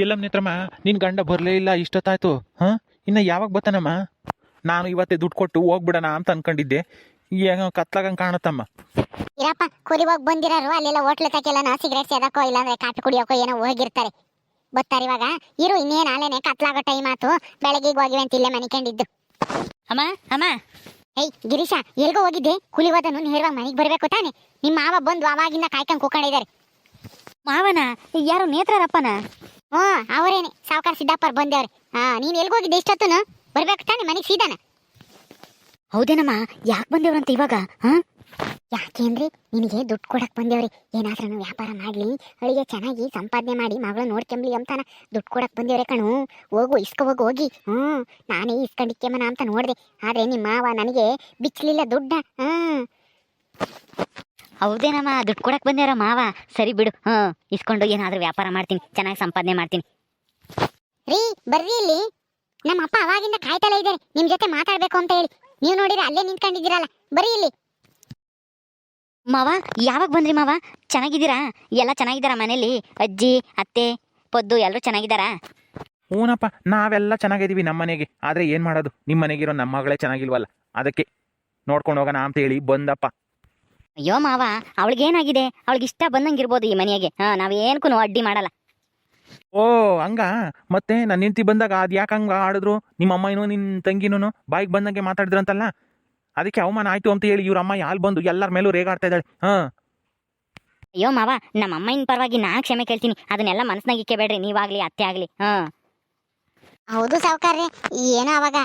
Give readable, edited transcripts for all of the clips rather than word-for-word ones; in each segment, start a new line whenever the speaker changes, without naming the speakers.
ಎಲ್ಲಮ್ಮ ನೇತ್ರಮ್ಮ ನಿನ್ನ ಗಂಡ ಬರಲೇ ಇಲ್ಲ ಇಷ್ಟೊತ್ತಾಯ್ತು. ಹಾಂ, ಇನ್ನು ಯಾವಾಗ ಬರ್ತಾನಮ್ಮ? ನಾನು ಇವತ್ತೇ ದುಡ್ಡು ಕೊಟ್ಟು ಹೋಗ್ಬಿಡೋಣ ಅಂತ ಅನ್ಕೊಂಡಿದ್ದೆ. ಏನೋ ಕತ್ಲಾಗಂಗೆ ಕಾಣುತ್ತಮ್ಮ.
ಇರಪ್ಪ, ಕುರಿ ಹೋಗಿ ಬಂದಿರೋರು ಅಲ್ಲೆಲ್ಲ ಹೋಟ್ಲು ತಕ್ಕೆಲ್ಲ ಸಿಗರೇಟ್ ಸೇದಕ್ಕೋ ಇಲ್ಲಾಂದ್ರೆ ಕಾಫಿ ಕುಡಿಯೋಕೋ ಏನೋ ಹೋಗಿರ್ತಾರೆ. ಬರ್ತಾರೆ ಇವಾಗ. ಇರು, ಇನ್ನೇನು ಅಲ್ಲೇನೆ ಕತ್ಲಾಗೋ ಟೈಮ್ ಆತು. ಬೆಳಗ್ಗೆ ಹೋಗಿವೆ ಅಂತ ಇಲ್ಲೇ ಮನಿಕೊಂಡಿದ್ದು.
ಅಮ್ಮ ಅಮ್ಮ,
ಏಯ್ ಗಿರೀಶ, ಎಲ್ಗೋ ಹೋಗಿದ್ದೆ? ಕುಲಿ ಹೋದನು ನೇರವಾಗಿ ಮನೆಗೆ ಬರಬೇಕು ತಾನೆ? ನಿಮ್ಮ ಮಾವ ಬಂದು ಅವಾಗಿಂದ ಕಾಯ್ಕೊಂಡು ಕೂಕೊಂಡಿದ್ದಾರೆ.
ಮಾವನ ಯಾರು ನೇತ್ರರಪ್ಪನ?
ಹ್ಞೂ, ಅವರೇನೆ ಸಾವುಕಾರ ಸಿದ್ದಪ್ಪರ್ ಬಂದೇವ್ರೆ. ನೀನು ಎಲ್ಗೋಗಿದ್ದೆ ಇಷ್ಟೊತ್ತನು? ಬರ್ಬೇಕು ತಾನೆ ಮನೆಗೆ ಸೀದಾನ?
ಹೌದೇನಮ್ಮ, ಯಾಕೆ ಬಂದೇವ್ರಂತ ಇವಾಗ?
ಯಾಕೆ ಅಂದ್ರೆ ನಿನಗೆ ದುಡ್ಡು ಕೊಡಕ್ ಬಂದೇವ್ರಿ. ಏನಾದ್ರೂ ವ್ಯಾಪಾರ ಮಾಡ್ಲಿ, ಅವಳಿಗೆ ಚೆನ್ನಾಗಿ ಸಂಪಾದನೆ ಮಾಡಿ ಮಗಳು ನೋಡ್ಕೊಂಬ್ಲಿ ಅಂತಾನ ದುಡ್ಡು ಕೊಡಕ್ ಬಂದೇವ್ರೆ ಕಣು. ಹೋಗು, ಇಸ್ಕೊ ಹೋಗಿ. ನಾನೇ ಇಸ್ಕೊಂಡಿಕ್ಕೇಮನ ಅಂತ ನೋಡ್ದೆ, ಆದ್ರೆ ನಿಮ್ಮ ಮಾವ ನನಗೆ ಬಿಚ್ಚಲಿಲ್ಲ ದುಡ್ಡ.
ಹೌದೇನಮ್ಮ, ದುಡ್ಡು ಕೊಡಕ್ ಬಂದೇವ್ರ ಮಾವ? ಸರಿ ಬಿಡು, ಇಸ್ಕೊಂಡು ಏನಾದ್ರೂ ವ್ಯಾಪಾರ ಮಾಡ್ತೀನಿ, ಚೆನ್ನಾಗಿ ಸಂಪಾದನೆ ಮಾಡ್ತೀನಿ.
ರೀ ಬರ್ರಿ ಇಲ್ಲಿ. ನಮ್ಮ ಅಪ್ಪ ಅವಾಗಿಂದ ಕಾಯ್ತಲೇ ಇದ್ದಾರೆ ನಿಮ್ ಜೊತೆ ಮಾತಾಡ್ಬೇಕು ಅಂತ ಹೇಳಿ. ನೀವು ನೋಡಿದ್ರೆ ಅಲ್ಲೇ ನಿಂತ್ಕೊಂಡಿದ್ದೀರಲ್ಲ, ಬರೀ ಇಲ್ಲಿ.
ಮಾವ ಯಾವಾಗ ಬಂದ್ರಿ ಮಾವ? ಚೆನ್ನಾಗಿದ್ದೀರಾ? ಎಲ್ಲ ಚೆನ್ನಾಗಿದ್ದಾರಾ ಮನೇಲಿ? ಅಜ್ಜಿ, ಅತ್ತೆ, ಪೊದ್ದು ಎಲ್ಲರೂ ಚೆನ್ನಾಗಿದ್ದಾರಾ?
ಹೂನಪ್ಪ, ನಾವೆಲ್ಲ ಚೆನ್ನಾಗಿದ್ದೀವಿ ನಮ್ಮ ಮನೆಗೆ. ಆದರೆ ಏನು ಮಾಡೋದು, ನಿಮ್ಮ ಮನೆಗಿರೋ ನಮ್ಮ ಮಗಳೇ ಚೆನ್ನಾಗಿಲ್ವಲ್ಲ, ಅದಕ್ಕೆ ನೋಡ್ಕೊಂಡು ಹೋಗೋಣ ಅಂತ ಹೇಳಿ ಬಂದಪ್ಪ.
ಅಯ್ಯೋ ಮಾವ, ಅವಳಿಗೇನಾಗಿದೆ? ಅವಳಿಗೆ ಇಷ್ಟ ಬಂದಂಗಿರ್ಬೋದು ಈ ಮನೆಗೆ. ನಾವೇನಕ್ಕೂ ಅಡ್ಡಿ ಮಾಡಲ್ಲ.
ಓ ಹಂಗ? ಮತ್ತೆ ನನ್ನ ಹೆಂಡತಿ ಬಂದಾಗ ಅದು ಯಾಕೆ ಹಂಗೆ ಆಡಿದ್ರು? ನಿಮ್ಮ ಅಮ್ಮನೂ ನಿನ್ನ ತಂಗಿನೂ ಬಾಯಿಗೆ ಬಂದಂಗೆ ಮಾತಾಡಿದ್ರಂತಲ್ಲ, ಅದಕ್ಕೆ ಅವಮಾನ ಆಯ್ತು ಅಂತ ಹೇಳಿ ಇವ್ರ ಅಮ್ಮ ಯಾಲ್ ಬಂದು ಎಲ್ಲರ ಮೇಲೂ ರೇಗಾಡ್ತಾ ಇದ್ದಾಳೆ.
ಅಯ್ಯೋ ಮಾವ, ನಮ್ಮ ಅಮ್ಮನ ಪರವಾಗಿ ನಾ ಕ್ಷಮೆ ಕೇಳ್ತೀನಿ. ಅದನ್ನೆಲ್ಲ ಮನಸ್ನಾಗ ಇಕ್ಕಬೇಡ್ರಿ, ನೀವಾಗ್ಲಿ ಅತ್ತೆ ಆಗ್ಲಿ.
ಹೌದು ಸಾವುಕಾರ್ರಿ, ಏನೋ ಅವಾಗ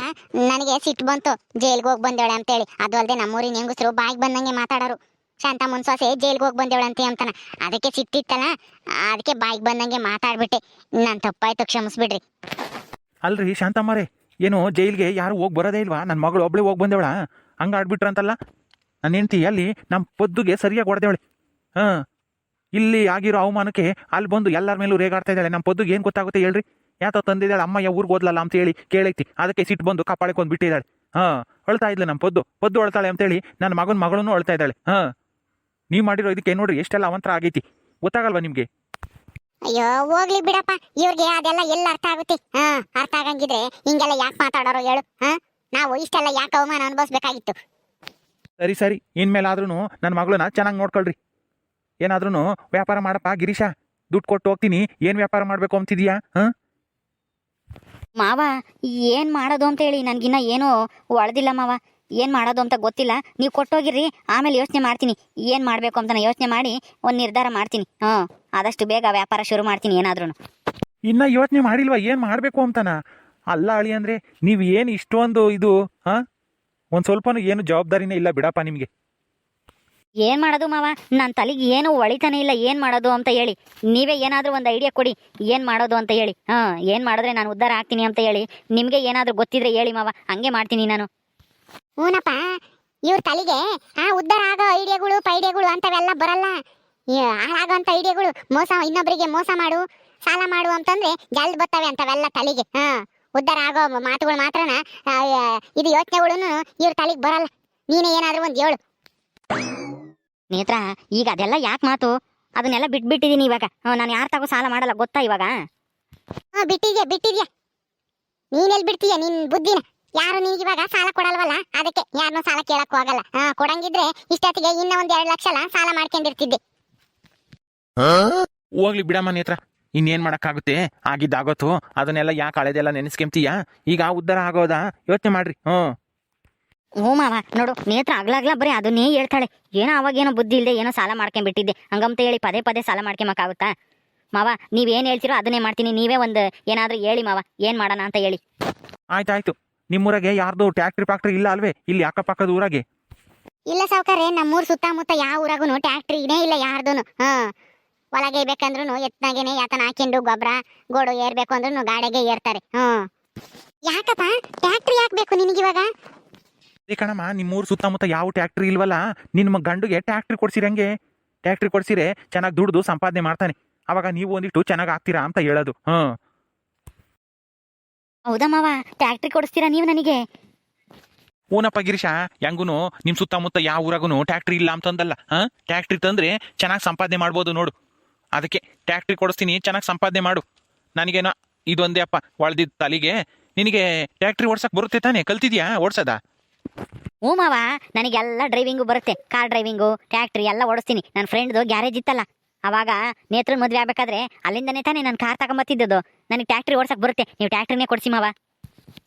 ನನಗೆ ಸಿಟ್ಟು ಬಂತು, ಜೈಲ್ಗೆ ಹೋಗಿ ಬಂದೇವಳೆ ಅಂತೇಳಿ. ಅದು ಅಲ್ಲದೆ ನಮ್ಮೂರಿನ ಹೆಂಗಸರು ಬಾಯಿಗೆ ಬಂದಂಗೆ ಮಾತಾಡೋರು. ಶಾಂತ ಮುನ್ಸೋಸೆ ಜೈಲ್ಗೆ ಹೋಗಿ ಬಂದೇವಳಂತೆ ಅಂತಾನ. ಅದಕ್ಕೆ ಸಿಟ್ಟಿತ್ತಲ್ಲ, ಅದಕ್ಕೆ ಬಾಯಿಗೆ ಬಂದಂಗೆ ಮಾತಾಡ್ಬಿಟ್ಟೆ. ನಾನು ತಪ್ಪಾಯ್ತು, ಕ್ಷಮಿಸ್ಬಿಡ್ರಿ.
ಅಲ್ರಿ ಶಾಂತಮ್ಮರೇ, ಏನೋ ಜೈಲ್ಗೆ ಯಾರು ಹೋಗಿ ಬರೋದೇ ಇಲ್ವಾ? ನನ್ನ ಮಗಳು ಒಬ್ಳೆ ಹೋಗಿ ಬಂದೇವಳ, ಹಂಗೆ ಆಡ್ಬಿಟ್ರಂತಲ್ಲ. ನನ್ನ ಹೆಂಡತಿ ಅಲ್ಲಿ ನಮ್ಮ ಪೊದ್ದುಗೆ ಸರಿಯಾಗಿ ಹೊಡೆದೇವಳೆ. ಇಲ್ಲಿ ಆಗಿರೋ ಅವಮಾನಕ್ಕೆ ಅಲ್ಲಿ ಬಂದು ಎಲ್ಲರ ಮೇಲೂ ರೇಗಾಡ್ತಾ ಇದ್ದಾಳೆ. ನಮ್ಮ ಪೊದ್ದುಗೆ ಏನು ಗೊತ್ತಾಗುತ್ತೆ ಹೇಳ್ರಿ? ಯಾತೋ ತಂದಿದ್ದಾಳೆ ಅಮ್ಮಯ್ಯ ಊರಿಗೆ ಓದ್ಲಲ್ಲ ಅಂತ ಹೇಳಿ ಕೇಳೈತಿ, ಅದಕ್ಕೆ ಸಿಟ್ಟು ಬಂದು ಕಪ್ಪಾಳಿಕೊಂಡು ಬಿಟ್ಟಿದ್ದಾಳೆ. ಅಳ್ತಾ ಇದ್ಲು ನಮ್ಮ ಪೊದ್ದು ಅಳ್ತಾಳೆ ಅಂತೇಳಿ ನನ್ನ ಮಗಳನ್ನೂ ಅಳ್ತಾ ಇದ್ದಾಳೆ. ನೀವು ಮಾಡಿರೋ ಇದಕ್ಕೆ ನೋಡ್ರಿ ಎಷ್ಟೆಲ್ಲ ಅವಂತರ ಆಗೈತಿ, ಗೊತ್ತಾಗಲ್ವಾ ನಿಮಗೆ?
ಅಯ್ಯೋ ಹೋಗ್ಲಿ ಬಿಡಪ್ಪ, ಇವ್ರಿಗೆ ಅದೆಲ್ಲ ಎಲ್ಲ ಅರ್ಥ ಆಗುತ್ತೆ. ಅರ್ಥ ಆಗಂಗಿದ್ರೆ ಹಿಂಗೆಲ್ಲ ಯಾಕೆ ಮಾತಾಡೋರು ಹೇಳು? ನಾವು ಇಷ್ಟೆಲ್ಲ ಯಾಕೆ ಅವಮಾನ ಅನುಭವಿಸ್ಬೇಕಾಗಿತ್ತು?
ಸರಿ, ಇನ್ಮೇಲಾದ್ರೂ ನನ್ನ ಮಗಳನ್ನ ಚೆನ್ನಾಗಿ ನೋಡ್ಕೊಳ್ರಿ. ಏನಾದ್ರೂ ವ್ಯಾಪಾರ ಮಾಡಪ್ಪ ಗಿರೀಶ, ದುಡ್ಡು ಕೊಟ್ಟು ಹೋಗ್ತೀನಿ. ಏನು ವ್ಯಾಪಾರ ಮಾಡಬೇಕು ಅಂತಿದೀಯಾ?
ಮಾವ, ಏನ್ ಮಾಡೋದು ಅಂತ ಹೇಳಿ ನನ್ಗಿನ್ನ ಏನೂ ಒಳ್ದಿಲ್ಲ ಮಾವ. ಏನ್ ಮಾಡೋದು ಅಂತ ಗೊತ್ತಿಲ್ಲ. ನೀವು ಕೊಟ್ಟೋಗಿರ್ರಿ, ಆಮೇಲೆ ಯೋಚನೆ ಮಾಡ್ತೀನಿ ಏನ್ ಮಾಡ್ಬೇಕು ಅಂತ. ಯೋಚನೆ ಮಾಡಿ ಒಂದು ನಿರ್ಧಾರ ಮಾಡ್ತೀನಿ. ಆದಷ್ಟು ಬೇಗ ವ್ಯಾಪಾರ ಶುರು ಮಾಡ್ತೀನಿ. ಏನಾದ್ರೂ
ಇನ್ನ ಯೋಚನೆ ಮಾಡಿಲ್ವಾ ಏನು ಮಾಡಬೇಕು ಅಂತಾನ? ಅಲ್ಲ ಅಳಿ ಅಂದ್ರೆ ನೀವು ಏನು ಇಷ್ಟೊಂದು ಇದು ಒಂದು ಸ್ವಲ್ಪನೂ ಏನು ಜವಾಬ್ದಾರಿನೇ ಇಲ್ಲ ಬಿಡಪ್ಪ ನಿಮಗೆ.
ಏನ್ ಮಾಡೋದು ಮಾವ, ನನ್ನ ತಲೆಗೆ ಏನು ಒಳಿತಾನೆ ಇಲ್ಲ ಏನ್ ಮಾಡೋದು ಅಂತ ಹೇಳಿ. ನೀವೇ ಏನಾದ್ರೂ ಒಂದು ಐಡಿಯಾ ಕೊಡಿ, ಏನ್ ಮಾಡೋದು ಅಂತ ಹೇಳಿ. ಏನ್ ಮಾಡಿದ್ರೆ ನಾನು ಉದ್ಧಾರ ಆಗ್ತೀನಿ ಅಂತ ಹೇಳಿ ನಿಮ್ಗೆ ಏನಾದ್ರೂ ಗೊತ್ತಿದ್ರೆ ಹೇಳಿ ಮಾವ, ಹಂಗೆ ಮಾಡ್ತೀನಿ ನಾನು.
ಹೂನಪ್ಪ, ಇವ್ರ ತಲೆಗೆ ಉದ್ಧಾರ ಆಗೋ ಐಡಿಯಾಗಳು ಪೈಡಿಯಾಗಳು ಅಂತವೆಲ್ಲ ಬರಲ್ಲ. ಹಾಳಾಗೋ ಐಡಿಯಾಗಳು, ಇನ್ನೊಬ್ಬರಿಗೆ ಮೋಸ ಮಾಡು, ಸಾಲ ಮಾಡು ಅಂತಂದ್ರೆ ಜಲ್ದಿ ಬರ್ತವೆ ಅಂತವೆಲ್ಲ ತಲೆಗೆ. ಉದ್ಧಾರ ಆಗೋ ಮಾತುಗಳು ಮಾತ್ರನ ಇದು ಯೋಚನೆಗಳು ಇವ್ರ ತಲೆಗೆ ಬರಲ್ಲ. ನೀನೇ ಏನಾದ್ರೂ ಒಂದು ಹೇಳು.
ನೇತ್ರ, ಈಗ ಅದೆಲ್ಲ ಯಾಕೆ ಮಾತು? ಅದನ್ನೆಲ್ಲ ಬಿಟ್ಬಿಟ್ಟಿದೀನಿ ಇವಾಗ. ನಾನು ಯಾರ ತಗೋ ಸಾಲ ಮಾಡಲ್ಲ, ಗೊತ್ತಾ ಇವಾಗ?
ಬಿಟ್ಟಿದ್ಯಾ ನೀನೆಲ್ಲಿ ಬಿಡ್ತೀಯ ನಿನ್ ಬುದ್ಧಿನ? ಯಾರು ನಿನ್ಗಿವಾಗ ಸಾಲ ಕೊಡಲ್ವಲ್ಲ, ಅದಕ್ಕೆ ಯಾರನ್ನೂ ಸಾಲ ಕೇಳಕ್ ಹೋಗಲ್ಲ. ಕೊಡಂಗಿದ್ರೆ ಇಷ್ಟೊತ್ತಿಗೆ ಇನ್ನ ಒಂದ್ 2 ಲಕ್ಷ ಸಾಲ ಮಾಡ್ಕೊಂಡಿರ್ತಿದ್ದೆ.
ಹೋಗ್ಲಿ ಬಿಡಮ್ಮ ನೇತ್ರ, ಇನ್ನೇನ್ ಮಾಡಕ್ಕಾಗುತ್ತೆ? ಆಗಿದ್ದಾಗೋತು, ಅದನ್ನೆಲ್ಲ ಯಾಕೆ ಹಳೆದೆಲ್ಲ ನೆನೆಸ್ಕೊಂತೀಯ? ಈಗ ಉದ್ಧಾರ ಆಗೋದಾ? ಯೋಚನೆ ಮಾಡ್ರಿ.
ಹ್ಞೂ ಮಾವ, ನೋಡು ನೇತ್ರ ಆಗ್ಲಾಗ್ಲಾ ಬರೀ ಅದನ್ನೇ ಹೇಳ್ತಾಳೆ. ಏನೋ ಅವಾಗೇನೋ ಬುದ್ಧಿ ಇಲ್ಲದೆ ಏನೋ ಸಾಲ ಮಾಡ್ಕೊಂಡ್ಬಿಟ್ಟಿದ್ದೆ ಹಂಗಂತ ಹೇಳಿ ಪದೇ ಸಾಲ ಮಾಡ್ಕೊಂಬಕ್ಕಾಗುತ್ತಾ ಮಾವ? ನೀವೇನು ಹೇಳ್ತೀರೋ ಅದನ್ನೇ ಮಾಡ್ತೀನಿ. ನೀವೇ ಒಂದು ಏನಾದ್ರೂ ಹೇಳಿ ಮಾವ, ಏನ್ ಮಾಡೋಣ ಅಂತ ಹೇಳಿ.
ಆಯ್ತಾಯ್ತು. ನಿಮ್ಮೂರಾಗೆ ಯಾರ್ದು ಟ್ಯಾಕ್ಟ್ರಿ ಇಲ್ಲ ಅಲ್ವೇ ಇಲ್ಲಿ ಅಕ್ಕಪಕ್ಕದ ಊರಾಗೆ?
ಇಲ್ಲ ಸಾವುಕಾರೆ, ನಮ್ಮೂರ್ ಸುತ್ತಮುತ್ತ ಯಾವ ಊರಾಗೂ ಟ್ಯಾಕ್ಟ್ರಿ ಇದೇ ಇಲ್ಲ ಯಾರ್ದೂನು. ಒಳಗೆ ಬೇಕಂದ್ರೂ ಎತ್ನಾಗೇನೆ ಯಾತನ ಹಾಕೊಂಡು ಗೊಬ್ಬರ ಗೋಡು ಏರ್ಬೇಕು ಅಂದ್ರೂ ಗಾಡಿಗೆ ಏರ್ತಾರೆ. ಯಾಕಪ್ಪ ಟ್ಯಾಕ್ಟ್ರಿ ಯಾಕೆ ಬೇಕು ನಿನಗಿವಾಗ?
ಅದೇ ಕಣಮ್ಮ, ನಿಮ್ಮೂರು ಸುತ್ತಮುತ್ತ ಯಾವ ಟ್ಯಾಕ್ಟ್ರಿ ಇಲ್ವಲ್ಲ, ನಿಮ್ಮ ಗಂಡುಗೆ ಟ್ಯಾಕ್ಟ್ರಿ ಕೊಡ್ಸಿರಂಗೆ. ಟ್ಯಾಕ್ಟ್ರಿ ಕೊಡ್ಸಿರೆ ಚೆನ್ನಾಗಿ ದುಡ್ದು ಸಂಪಾದನೆ ಮಾಡ್ತಾನೆ, ಅವಾಗ ನೀವು ಒಂದಿಷ್ಟು ಚೆನ್ನಾಗಿ ಆಗ್ತೀರಾ ಅಂತ ಹೇಳೋದು.
ಹೌದಾ ಮಾವ, ಟ್ಯಾಕ್ಟ್ರಿ ಕೊಡಿಸ್ತೀರಾ ನೀವು ನನಗೆ?
ಊನಪ್ಪ ಗಿರೀಶ, ಹೆಂಗೂನು ನಿಮ್ಮ ಸುತ್ತಮುತ್ತ ಯಾವ ಊರಾಗೂ ಟ್ಯಾಕ್ಟ್ರಿ ಇಲ್ಲ ಅಂತಂದಲ್ಲ. ಟ್ಯಾಕ್ಟ್ರಿ ತಂದ್ರೆ ಚೆನ್ನಾಗಿ ಸಂಪಾದನೆ ಮಾಡ್ಬೋದು ನೋಡು, ಅದಕ್ಕೆ ಟ್ಯಾಕ್ಟ್ರಿ ಕೊಡಿಸ್ತೀನಿ, ಚೆನ್ನಾಗಿ ಸಂಪಾದನೆ ಮಾಡು. ನನಗೇನೋ ಇದೊಂದೇ ಅಪ್ಪ ಒಳ್ದಿದ್ದ ತಲೆಗೆ. ನಿನಗೆ ಟ್ಯಾಕ್ಟ್ರಿ ಓಡ್ಸಕ್ ಬರುತ್ತೆ ತಾನೇ? ಕಲ್ತಿದ್ಯಾ ಓಡ್ಸದ?
ಹ್ಞೂ ಮಾವ, ನನಗೆಲ್ಲ ಡ್ರೈವಿಂಗು ಬರುತ್ತೆ. ಕಾರ್ ಡ್ರೈವಿಂಗು, ಟ್ಯಾಕ್ಟ್ರಿ ಎಲ್ಲ ಓಡಿಸ್ತೀನಿ. ನನ್ನ ಫ್ರೆಂಡ್ದು ಗ್ಯಾರೇಜ್ ಇತ್ತಲ್ಲ, ಅವಾಗ ನೇತ್ರ ಮದುವೆ ಆಗ್ಬೇಕಾದ್ರೆ ಅಲ್ಲಿಂದನೇ ತಾನೇ ನಾನು ಕಾರ್ ತಗೊಂಬತ್ತಿದ್ದದು. ನನಗೆ ಟ್ಯಾಕ್ಟ್ರಿ ಓಡ್ಸಕ್ ಬರುತ್ತೆ. ನೀವು ಟ್ಯಾಕ್ಟ್ರಿನೇ ಕೊಡಿಸಿ ಮಾವ.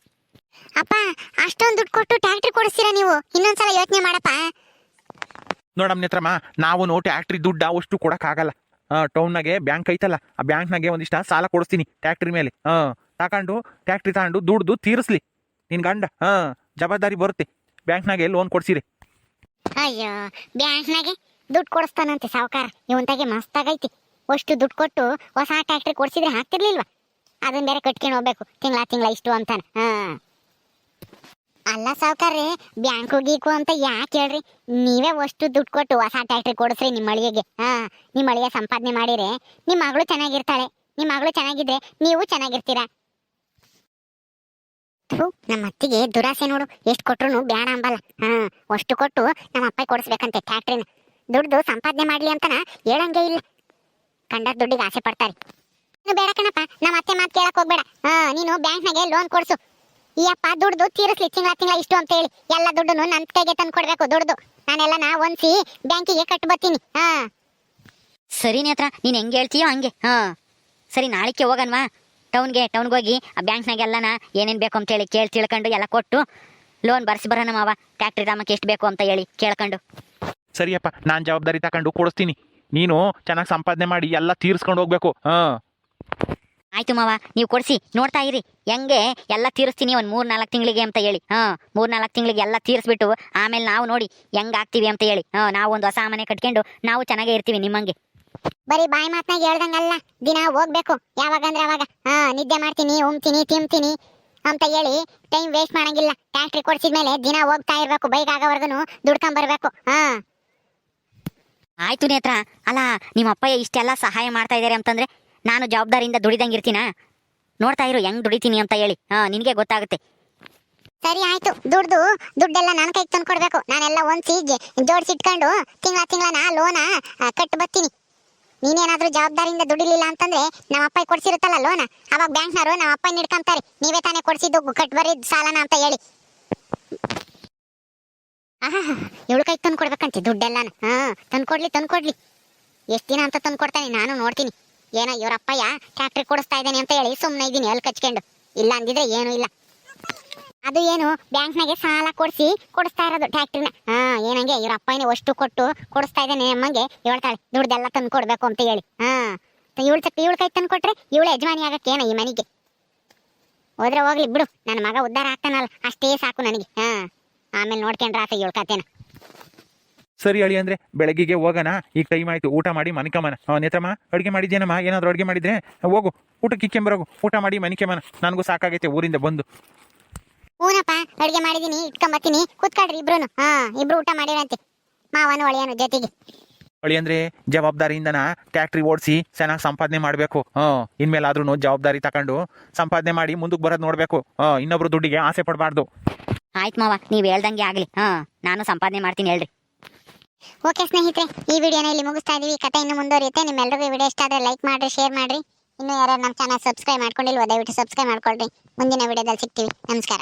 ಅಪ್ಪ ಅಷ್ಟೊಂದು ದುಡ್ಡು ಕೊಟ್ಟು ಟ್ಯಾಕ್ಟ್ರಿ ಕೊಡಿಸ್ತೀರಾ ನೀವು? ಇನ್ನೊಂದ್ಸಲ ಯೋಚನೆ ಮಾಡಪ್ಪ.
ನೋಡಮ್ ನೇತ್ರಮ್ಮ, ನಾವು ಟ್ಯಾಕ್ಟ್ರಿ ದುಡ್ಡ ಅಷ್ಟು ಕೊಡಕ್ಕಾಗಲ್ಲ. ಟೌನ್ನಾಗೆ ಬ್ಯಾಂಕ್ ಐತಲ್ಲ, ಆ ಬ್ಯಾಂಕ್ನಾಗೆ ಒಂದಿಷ್ಟ ಸಾಲ ಕೊಡಿಸ್ತೀನಿ ಟ್ಯಾಕ್ಟ್ರಿ ಮೇಲೆ. ತಗೊಂಡು ಟ್ಯಾಕ್ಟ್ರಿ ತಗೊಂಡು ದುಡ್ದು ತೀರಿಸ್ಲಿ ನಿನ್ ಗಂಡ. ಜವಾಬ್ದಾರಿ ಬರುತ್ತೆ. ಬ್ಯಾಂಕ್ನಾಗೆ ಲೋನ್ ಕೊಡ್ಸಿರಿ.
ಅಯ್ಯೋ, ಬ್ಯಾಂಕ್ನಾಗೆ ದುಡ್ಡು ಕೊಡಿಸ್ತಾನಂತೆ ಸಾವುಕಾರ. ಇವಂತಾಗೆ ಮಸ್ತಾಗೈತಿ. ಅಷ್ಟು ದುಡ್ಡು ಕೊಟ್ಟು ಹೊಸ ಟ್ಯಾಕ್ಟ್ರಿ ಕೊಡ್ಸಿದ್ರೆ ಹಾಕ್ತಿರ್ಲಿಲ್ವಾ? ಅದನ್ನ ಬೇರೆ ಕಟ್ಕೊಂಡು ಹೋಗ್ಬೇಕು ತಿಂಗಳ ಇಷ್ಟು ಅಂತಾನೆ. ಅಲ್ಲ ಸಾವುಕಾರ್ರಿ, ಬ್ಯಾಂಕು ಗೀಕು ಅಂತ ಯಾಕೆ ಹೇಳ್ರಿ? ನೀವೇ ಅಷ್ಟು ದುಡ್ಡು ಕೊಟ್ಟು ಹೊಸ ಟ್ಯಾಕ್ಟ್ರಿ ಕೊಡಿಸ್ರಿ ನಿಮ್ಮ ಅಳಿಗೆಗೆ. ನಿಮ್ಮ ಅಳಿಗೆ ಸಂಪಾದನೆ ಮಾಡಿದ್ರೆ ನಿಮ್ಮ ಮಗಳು ಚೆನ್ನಾಗಿರ್ತಾಳೆ. ನಿಮ್ಮ ಮಗಳು ಚೆನ್ನಾಗಿದ್ರೆ ನೀವು ಚೆನ್ನಾಗಿರ್ತೀರಾ. ನಮ್ಮ ಅತ್ತಿಗೆ ದುರಾಸೆ ನೋಡು, ಎಷ್ಟು ಕೊಟ್ರು ಬೇಡ ಅಂಬಲ್ಲ. ಅಷ್ಟು ಕೊಟ್ಟು ನಮ್ಮ ಅಪ್ಪ ಕೊಡಿಸ್ಬೇಕಂತೆ ಟ್ಯಾಕ್ಟ್ರಿನ. ದುಡ್ಡು ಸಂಪಾದನೆ ಮಾಡ್ಲಿ ಅಂತನ ಹೇಳಂಗೆ ಇಲ್ಲ. ಕಂಡ ದುಡ್ಡಿಗೆ ಆಸೆ ಪಡ್ತಾರೆ. ನೀನು ಬೇಡ ಕಣಪ್ಪ, ನಮ್ಮ ಅತ್ತೆ ಮಾತು ಕೇಳಕ್ ಹೋಗ್ಬೇಡ. ನೀನು ಬ್ಯಾಂಕ್ನಾಗೆ ಲೋನ್ ಕೊಡ್ಸು. ಈ ಅಪ್ಪ ದುಡ್ದು ತೀರಿಸ್ಲಿ ತಿಂಗಳ ಇಷ್ಟು ಅಂತ ಹೇಳಿ. ಎಲ್ಲ ದುಡ್ಡನ್ನು ನನ್ನ ಕೈಗೆ ತಂದು ಕೊಡ್ಬೇಕು. ದುಡ್ದು ನಾನೆಲ್ಲ ಒಂದ್ಸಿ ಬ್ಯಾಂಕಿಗೆ ಕಟ್ಟು ಬರ್ತೀನಿ.
ಸರಿ ನೇತ್ರ, ನೀನು ಹೆಂಗೆ ಹೇಳ್ತೀಯೋ ಹಂಗೆ. ಸರಿ, ನಾಳಿಕೆ ಹೋಗನ್ವಾ ಟೌನ್ಗೆ ಹೋಗಿ ಆ ಬ್ಯಾಂಕ್ನಾಗೆಲ್ಲನ ಏನೇನು ಬೇಕು ಅಂತೇಳಿ ತಿಳ್ಕೊಂಡು ಎಲ್ಲ ಕೊಟ್ಟು ಲೋನ್ ಬರ್ಸಿ ಬರೋಣ ಮಾವ. ಟ್ಯಾಕ್ಟ್ರಿ ದಾಮಕ್ಕೆ ಎಷ್ಟು ಬೇಕು ಅಂತ ಹೇಳಿ ಕೇಳ್ಕೊಂಡು.
ಸರಿಯಪ್ಪ, ನಾನು ಜವಾಬ್ದಾರಿ ತಗೊಂಡು ಕೊಡಿಸ್ತೀನಿ. ನೀನು ಚೆನ್ನಾಗಿ ಸಂಪಾದನೆ ಮಾಡಿ ಎಲ್ಲ ತೀರಿಸ್ಕೊಂಡು ಹೋಗ್ಬೇಕು.
ಆಯ್ತು ಮಾವ, ನೀವು ಕೊಡಿಸಿ ನೋಡ್ತಾ ಇರಿ ಹೆಂಗೆ ಎಲ್ಲ ತೀರಿಸ್ತೀನಿ ಒಂದು 3-4 ತಿಂಗಳಿಗೆ ಅಂತ ಹೇಳಿ. 3-4 ತಿಂಗಳಿಗೆ ಎಲ್ಲ ತೀರಿಸ್ಬಿಟ್ಟು ಆಮೇಲೆ ನಾವು ನೋಡಿ ಹೆಂಗೆ ಆಗ್ತೀವಿ ಅಂತ ಹೇಳಿ. ನಾವು ಒಂದು ಹೊಸ ಮನೆ ಕಟ್ಕೊಂಡು ನಾವು ಚೆನ್ನಾಗೇ ಇರ್ತೀವಿ ನಿಮ್ಮಂಗೆ.
ಬರೀ ಬಾಯಿ ಮಾತನಾಗ ಹೇಳ್ದಂಗಲ್ಲ, ದಿನ ಹೋಗ್ಬೇಕು. ಯಾವಾಗಂದ್ರೆ ಅವಾಗ ನಿದ್ದೆ ಮಾಡ್ತೀನಿ, ಉಮ್ತೀನಿ, ತಿಂತೀನಿ ಅಂತ ಹೇಳಿ ಟೈಮ್ ವೇಸ್ಟ್ ಮಾಡಂಗಿಲ್ಲ. ಟ್ಯಾಕ್ಟ್ರಿ ಕೊಡ್ಸಿದ್ಮೇಲೆ ದಿನ ಹೋಗ್ತಾ ಇರ್ಬೇಕು. ಬೈಕ್ ಆಗೋವರ್ಗು ದುಡ್ಕೊಂಬರ್ಬೇಕು.
ಆಯ್ತು ನೇತ್ರ, ಅಲ್ಲ ನಿಮ್ಮ ಅಪ್ಪಯ್ಯ ಇಷ್ಟೆಲ್ಲ ಸಹಾಯ ಮಾಡ್ತಾ ಇದ್ದಾರೆ ಅಂತಂದ್ರೆ ನಾನು ಜವಾಬ್ದಾರಿಯಿಂದ ದುಡಿದಂಗೆ ಇರ್ತೀನ? ನೋಡ್ತಾ ಇರು ಹೆಂಗ್ ದುಡಿತೀನಿ ಅಂತ ಹೇಳಿ. ನಿನಗೆ ಗೊತ್ತಾಗುತ್ತೆ.
ಸರಿ ಆಯ್ತು. ದುಡ್ಡೆಲ್ಲ ನನ್ನ ಕೈಗೆ ತಂದು ಕೊಡ್ಬೇಕು. ನಾನೆಲ್ಲ ಒಂದ್ಸಿ ಜೋಡಿಸಿಟ್ಕೊಂಡು ತಿಂಗಳ ಲೋನ ಕಟ್ಟು ಬರ್ತೀನಿ. ನೀನೇನಾದ್ರೂ ಜವಾಬ್ದಾರಿಯಿಂದ ದುಡಿಲಿಲ್ಲ ಅಂತಂದ್ರೆ ನಮ್ಮ ಅಪ್ಪ ಕೊಡ್ಸಿರುತ್ತಲ್ಲ ಲೋನ, ಅವಾಗ ಬ್ಯಾಂಕ್ನವರು ನಮ್ಮ ಅಪ್ಪ ಹಿಡ್ಕೊಂತಾರೆ. ನೀವೇ ತಾನೇ ಕೊಡ್ಸಿದ್ದು ಕಟ್ ಬರೀದ್ ಸಾಲನ ಅಂತ ಹೇಳಿ. ಇವಳು ಕೈ ತಂದು ಕೊಡ್ಬೇಕಂತೆ ದುಡ್ಡೆಲ್ಲಾನ. ತಂದ್ಕೊಡ್ಲಿ. ಎಷ್ಟು ದಿನ ಅಂತ ತಂದು ಕೊಡ್ತಾನೆ ನಾನು ನೋಡ್ತೀನಿ. ಏನೋ ಇವರಪ್ಪಯ್ಯ ಟ್ಯಾಕ್ಟ್ರಿ ಕೊಡಿಸ್ತಾ ಇದ್ದಾನೆ ಅಂತ ಹೇಳಿ ಸುಮ್ಮನೆ ಇದ್ದೀನಿ ಅಲ್ಲಿ ಕಚ್ಕೊಂಡು. ಇಲ್ಲ ಅಂದಿದ್ರೆ ಏನೂ ಇಲ್ಲ. ಅದು ಏನು ಬ್ಯಾಂಕ್ನಾಗೆ ಸಾಲ ಕೊಡಿಸ್ತಾ ಇರೋದು ಟ್ಯಾಕ್ಟ್ರಿನ. ಏನಂಗೆ ಇವ್ರ ಅಪ್ಪನೇ ಅಷ್ಟು ಕೊಟ್ಟು ಕೊಡಿಸ್ತಾ ಇದ್ದಾನೆ ಅಮ್ಮಂಗೆ ಹೇಳ್ತಾಳೆ ದುಡ್ಡೆಲ್ಲ ತಂದು ಕೊಡ್ಬೇಕು ಅಂತ ಹೇಳಿ. ಇವಳ ಕೈ ತಂದು ಕೊಟ್ರೆ ಇವಳು ಯಜಮಾನಿ ಆಗಕ್ಕೆ ಏನೋ ಈ ಮನೆಗೆ. ಹೋದ್ರೆ ಹೋಗ್ಲಿ ಬಿಡು, ನನ್ನ ಮಗ ಉದ್ಧಾರ ಆಗ್ತಾನಲ್ಲ ಅಷ್ಟೇ ಸಾಕು ನನಗೆ. ಆಮೇಲೆ ನೋಡ್ಕೊಂಡ್ರೆ ಆತ ಇವಳ ಕತೆನ.
ಸರಿ ಅಳಿ ಅಂದ್ರೆ ಬೆಳಗ್ಗೆಗೆ ಹೋಗೋಣ. ಈಗ ಟೈಮ್ ಆಯ್ತು, ಊಟ ಮಾಡಿ ಮನಿಕಮ್ಮನ. ನೇತ್ರಮ್ಮ, ಅಡುಗೆ ಮಾಡಿದ್ದೇನಮ್ಮ? ಏನಾದರೂ ಅಡುಗೆ ಮಾಡಿದ್ರೆ ಹೋಗು, ಊಟಕ್ಕೆ ಇಕ್ಕೆಂಬರೋಗು. ಊಟ ಮಾಡಿ ಮನಿಕಮ್ಮನ, ನನಗೂ ಸಾಕಾಗೈತೆ ಊರಿಂದ ಬಂದು.
ಹೂನಪ್ಪ, ಅಡುಗೆ ಮಾಡಿದೀನಿ, ಇಟ್ಕೊಂಬತ್ತೀನಿ. ಕೂತ್ಕೊಳ್ರಿ ಇಬ್ರು. ಇಬ್ರು ಊಟ ಮಾಡಿರಂತೆ, ಮಾವನು ಒಳೆಯನು ಜೊತೆಗೆ.
ಅಳಿ ಅಂದ್ರೆ ಜವಾಬ್ದಾರಿಯಿಂದನ ಟ್ಯಾಕ್ಟ್ರಿ ಓಡಿಸಿ ಚೆನ್ನಾಗಿ ಸಂಪಾದನೆ ಮಾಡಬೇಕು. ಇನ್ಮೇಲಾದ್ರೂ ಜವಾಬ್ದಾರಿ ತಗೊಂಡು ಸಂಪಾದನೆ ಮಾಡಿ ಮುಂದಕ್ಕೆ ಬರೋದು ನೋಡಬೇಕು. ಇನ್ನೊಬ್ರು ದುಡ್ಡಿಗೆ ಆಸೆ ಪಡಬಾರ್ದು.
ಆಯ್ತು ಮಾವ, ನೀವು ಹೇಳ್ದಂಗೆ ಆಗಲಿ. ನಾನು ಸಂಪಾದನೆ ಮಾಡ್ತೀನಿ, ಹೇಳ್ರಿ.
ಓಕೆ ಸ್ನೇಹಿತರೆ, ಈ ವಿಡಿಯೋನ ಇಲ್ಲಿ ಮುಗಿಸ್ತಾ ಇದೀವಿ. ಕತೆ ಇನ್ನು ಮುಂದುವರಿಯುತ್ತೆ. ನಿಮ್ಮೆಲ್ಲರಿಗೂ ವಿಡಿಯೋ ಇಷ್ಟ ಆದರೆ ಲೈಕ್ ಮಾಡಿರಿ, ಶೇರ್ ಮಾಡಿರಿ. ಇನ್ನೂ ಯಾರು ನಮ್ಮ ಚಾನಲ್ ಸಬ್ಸ್ಕ್ರೈಬ್ ಮಾಡ್ಕೊಂಡಿಲ್ವೋ ದಯವಿಟ್ಟು ಸಬ್ಸ್ಕ್ರೈಬ್ ಮಾಡ್ಕೊಳ್ರಿ. ಮುಂದಿನ ವಿಡಿಯೋದಲ್ಲಿ ಸಿಗ್ತೀವಿ. ನಮಸ್ಕಾರ.